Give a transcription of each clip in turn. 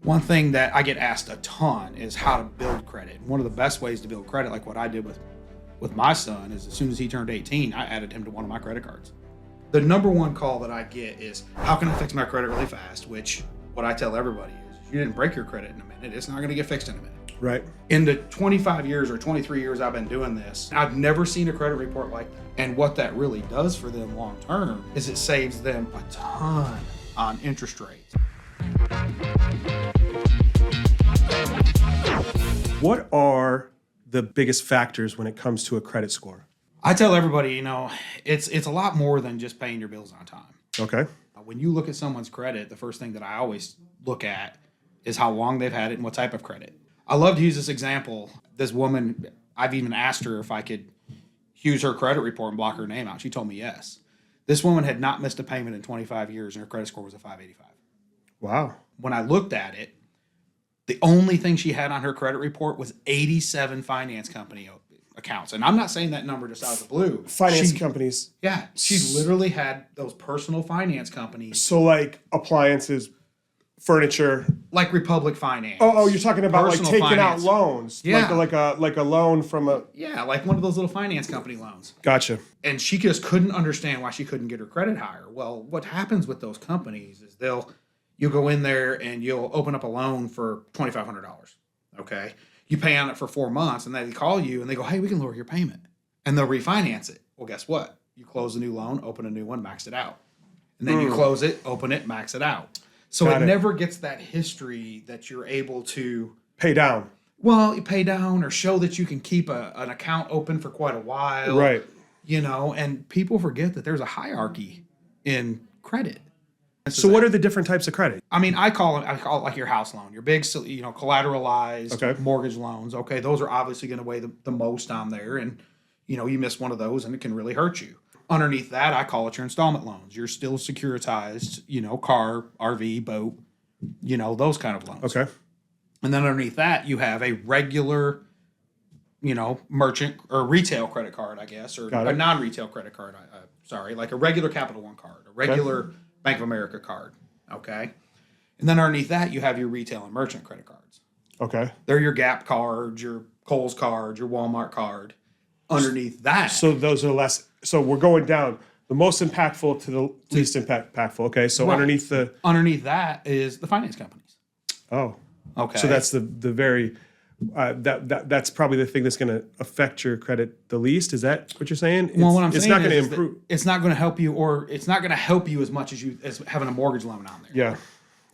One thing that I get asked a ton is how to build credit. One of the best ways to build credit, like what I did with my son, is as soon as he turned 18, I added him to one of my credit cards. The number one call that I get is, how can I fix my credit really fast? Which what I tell everybody is, you didn't break your credit in a minute. It's not going to get fixed in a minute. Right. In the 25 years or 23 years I've been doing this, I've never seen a credit report like that. And what that really does for them long term is it saves them a ton on interest rates. What are the biggest factors when it comes to a credit score? I tell everybody, it's a lot more than just paying your bills on time. Okay. When you look at someone's credit, the first thing that I always look at is how long they've had it and what type of credit. I love to use this example. This woman, I've even asked her if I could use her credit report and block her name out. She told me yes. This woman had not missed a payment in 25 years and her credit score was a 585. Wow. When I looked at it, the only thing she had on her credit report was 87 finance company accounts. And I'm not saying that number just out of the blue. Finance companies. Yeah. She literally had those personal finance companies. So like appliances, furniture. Like Republic Finance. Oh, you're talking about like taking finance. out loans. Yeah. Like a loan from a. Yeah, like one of those little finance company loans. Gotcha. And she just couldn't understand why she couldn't get her credit higher. Well, what happens with those companies is you'll go in there and you'll open up a loan for $2,500. Okay. You pay on it for 4 months and they call you and they go, hey, we can lower your payment. And they'll refinance it. Well, guess what? You close a new loan, open a new one, max it out. And then you close it, open it, max it out. So it never gets that history that you're able to pay down. Well, you pay down or show that you can keep an account open for quite a while. Right. And people forget that there's a hierarchy in credit. So what are the different types of credit? I mean, I call it like your house loan, your big, collateralized mortgage loans. Okay, those are obviously going to weigh the most on there. And, you miss one of those and it can really hurt you. Underneath that, I call it your installment loans. You're still securitized, car, RV, boat, those kind of loans. Okay. And then underneath that, you have a regular, merchant or retail credit card, I guess, or a non-retail credit card. Like a regular Capital One card, a regular Bank of America card. Okay. And then underneath that, you have your retail and merchant credit cards. Okay. They're your Gap cards, your Kohl's card, your Walmart card. Underneath that. So those are less. So we're going down the most impactful to the least impactful. Okay. So underneath that is the finance companies. Oh. Okay. So that's the very that's probably the thing that's going to affect your credit the least. Is that what you're saying? Well, what I'm saying it's not going to improve. It's not going to help you, or it's not going to help you as much as having a mortgage loan on there. Yeah.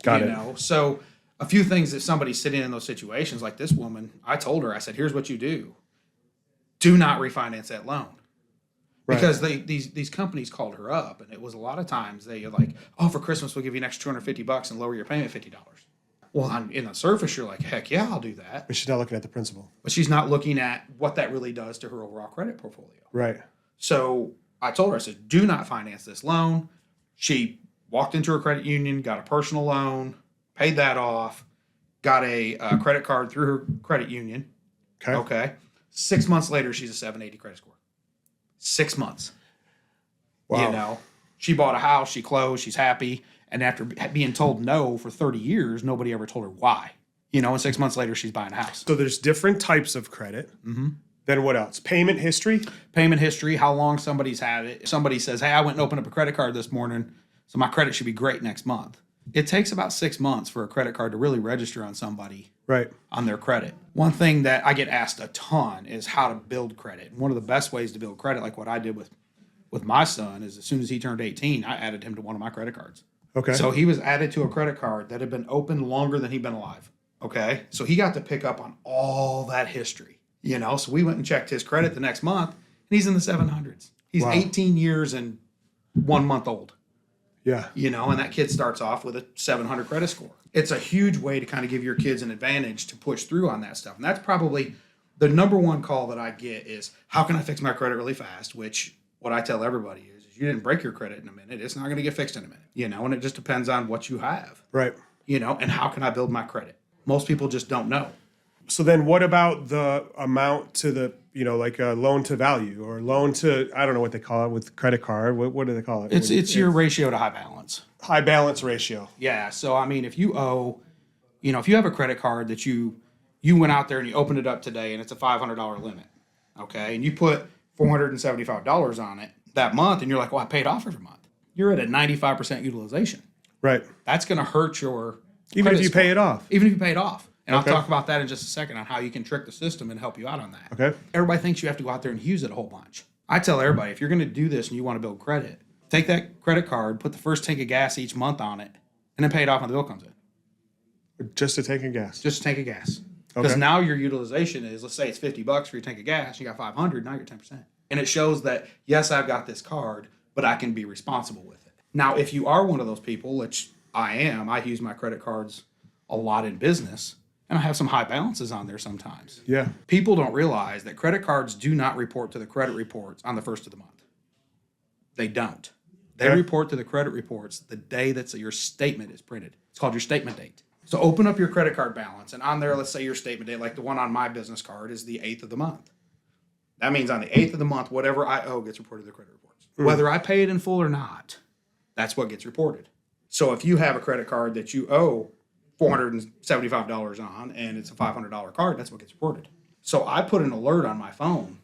Got it. So a few things that somebody's sitting in those situations, like this woman, I told her, I said, here's what you do. Do not refinance that loan. Right. Because these companies called her up, and it was a lot of times they are like, oh, for Christmas we'll give you an extra $250 and lower your payment $50. Well, in the surface, you're like, heck yeah, I'll do that. But she's not looking at the principal. But she's not looking at what that really does to her overall credit portfolio. Right. So I told her, I said, do not finance this loan. She walked into her credit union, got a personal loan, paid that off, got a credit card through her credit union. Okay. 6 months later, she's a 780 credit score. 6 months. Wow. She bought a house, she closed, she's happy. And after being told no for 30 years, nobody ever told her why. And 6 months later, she's buying a house. So there's different types of credit. Mm-hmm. Then what else? Payment history? Payment history, how long somebody's had it. If somebody says, hey, I went and opened up a credit card this morning, so my credit should be great next month. It takes about 6 months for a credit card to really register on somebody on their credit. One thing that I get asked a ton is how to build credit. One of the best ways to build credit, like what I did with my son, is as soon as he turned 18, I added him to one of my credit cards. Okay. So he was added to a credit card that had been open longer than he'd been alive. Okay. So he got to pick up on all that history, So we went and checked his credit the next month, and he's in the 700s. He's 18 years and 1 month old. Yeah. And that kid starts off with a 700 credit score. It's a huge way to kind of give your kids an advantage to push through on that stuff. And that's probably the number one call that I get is, how can I fix my credit really fast? Which what I tell everybody is you didn't break your credit in a minute. It's not going to get fixed in a minute, and it just depends on what you have. Right. And how can I build my credit? Most people just don't know. So then what about the amount to the, like a loan to value or loan to, I don't know what they call it with credit card. What do they call it? It's your ratio to high balance. High balance ratio. Yeah. So, I mean, if you owe if you have a credit card that you went out there and you opened it up today and it's a $500 limit, okay, and you put $475 on it that month, and you're like, well, I paid off every month. You're at a 95% utilization. Right. That's going to hurt your even if you pay it off. Even if you pay it off. And I'll talk about that in just a second on how you can trick the system and help you out on that. Okay. Everybody thinks you have to go out there and use it a whole bunch. I tell everybody, if you're going to do this and you want to build credit, take that credit card, put the first tank of gas each month on it, and then pay it off when the bill comes in. Just a tank of gas. Just a tank of gas. Because now your utilization is, let's say it's $50 for your tank of gas, you got 500, now you're 10%. And it shows that, yes, I've got this card, but I can be responsible with it. Now, if you are one of those people, which I am, I use my credit cards a lot in business, and I have some high balances on there sometimes. Yeah. People don't realize that credit cards do not report to the credit reports on the first of the month. They don't. They report to the credit reports the day that your statement is printed. It's called your statement date. So open up your credit card balance, and on there, let's say your statement date, like the one on my business card, is the 8th of the month. That means on the 8th of the month, whatever I owe gets reported to the credit reports. Whether I pay it in full or not, that's what gets reported. So if you have a credit card that you owe $475 on, and it's a $500 card, that's what gets reported. So I put an alert on my phone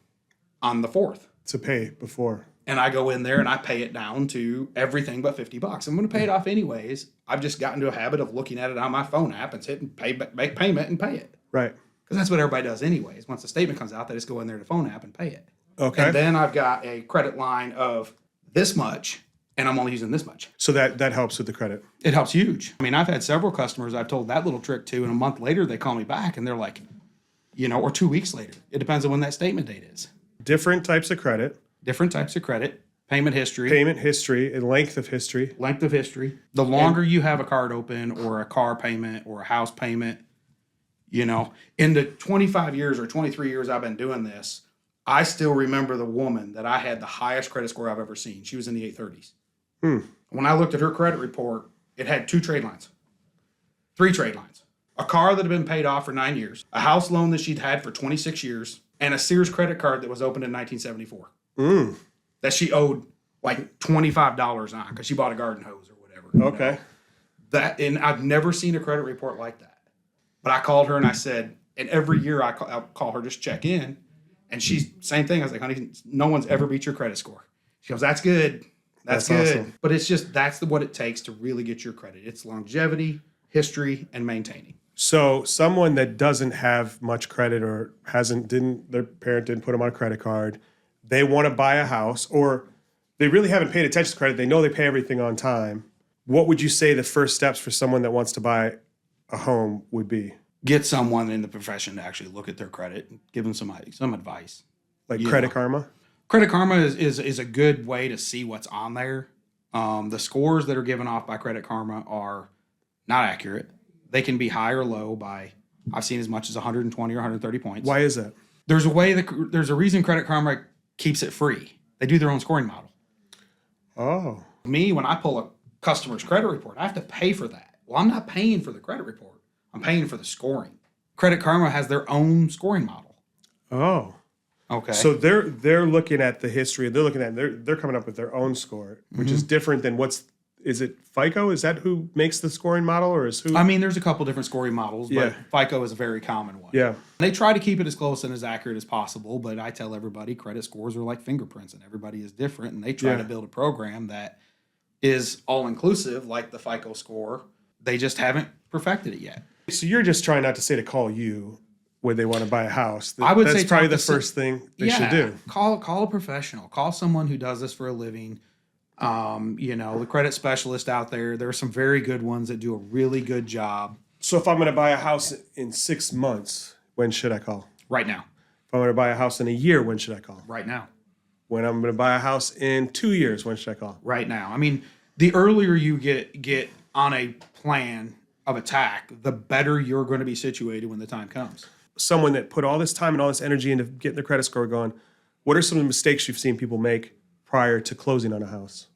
on the 4th. To pay before. And I go in there and I pay it down to everything but $50. I'm going to pay it off anyways. I've just gotten to a habit of looking at it on my phone app and hitting make payment and pay it. Right. Because that's what everybody does anyways. Once the statement comes out, they just go in there to the phone app and pay it. Okay. And then I've got a credit line of this much, and I'm only using this much. So that helps with the credit. It helps huge. I mean, I've had several customers I've told that little trick to, and a month later they call me back and they're like, or 2 weeks later. It depends on when that statement date is. Different types of credit. Different types of credit. Payment history. Payment history and length of history. Length of history. The longer you have a card open or a car payment or a house payment, in the 25 years or 23 years I've been doing this, I still remember the woman that I had the highest credit score I've ever seen. She was in the 830s. When I looked at her credit report, it had 2 trade lines, 3 trade lines, a car that had been paid off for 9 years, a house loan that she'd had for 26 years, and a Sears credit card that was opened in 1974 that she owed like $25 on because she bought a garden hose or whatever. Okay. And I've never seen a credit report like that. But I called her and I said, and every year I'll call her, just check in. And she's, same thing. I was like, honey, no one's ever beat your credit score. She goes, that's good. That's good. Awesome. But it's just, that's what it takes to really get your credit. It's longevity, history, and maintaining. So someone that doesn't have much credit or their parent didn't put them on a credit card, they want to buy a house, or they really haven't paid attention to credit. They know they pay everything on time. What would you say the first steps for someone that wants to buy a home would be? Get someone in the profession to actually look at their credit and give them some advice. Like Credit Karma? Credit Karma is a good way to see what's on there. The scores that are given off by Credit Karma are not accurate. They can be high or low by, I've seen as much as 120 or 130 points. Why is that? There's a reason Credit Karma keeps it free. They do their own scoring model. Oh. Me, when I pull a customer's credit report, I have to pay for that. Well, I'm not paying for the credit report. I'm paying for the scoring. Credit Karma has their own scoring model. Oh. Okay. So they're looking at the history. They're looking at they're coming up with their own score, which is different than is it FICO? Is that who makes the scoring model, or is who? I mean, there's a couple different scoring models, but FICO is a very common one. Yeah. They try to keep it as close and as accurate as possible, but I tell everybody credit scores are like fingerprints, and everybody is different, and they try to build a program that is all-inclusive, like the FICO score. They just haven't perfected it yet. So you're just trying not to say to call you when they want to buy a house. I would say that's probably the first thing they should do. Call a professional. Call someone who does this for a living. The credit specialist out there. There are some very good ones that do a really good job. So if I'm going to buy a house in 6 months, when should I call? Right now. If I'm going to buy a house in a year, when should I call? Right now. When I'm going to buy a house in 2 years, when should I call? Right now. I mean, the earlier you get on a plan of attack, the better you're going to be situated when the time comes. Someone that put all this time and all this energy into getting their credit score going, what are some of the mistakes you've seen people make prior to closing on a house?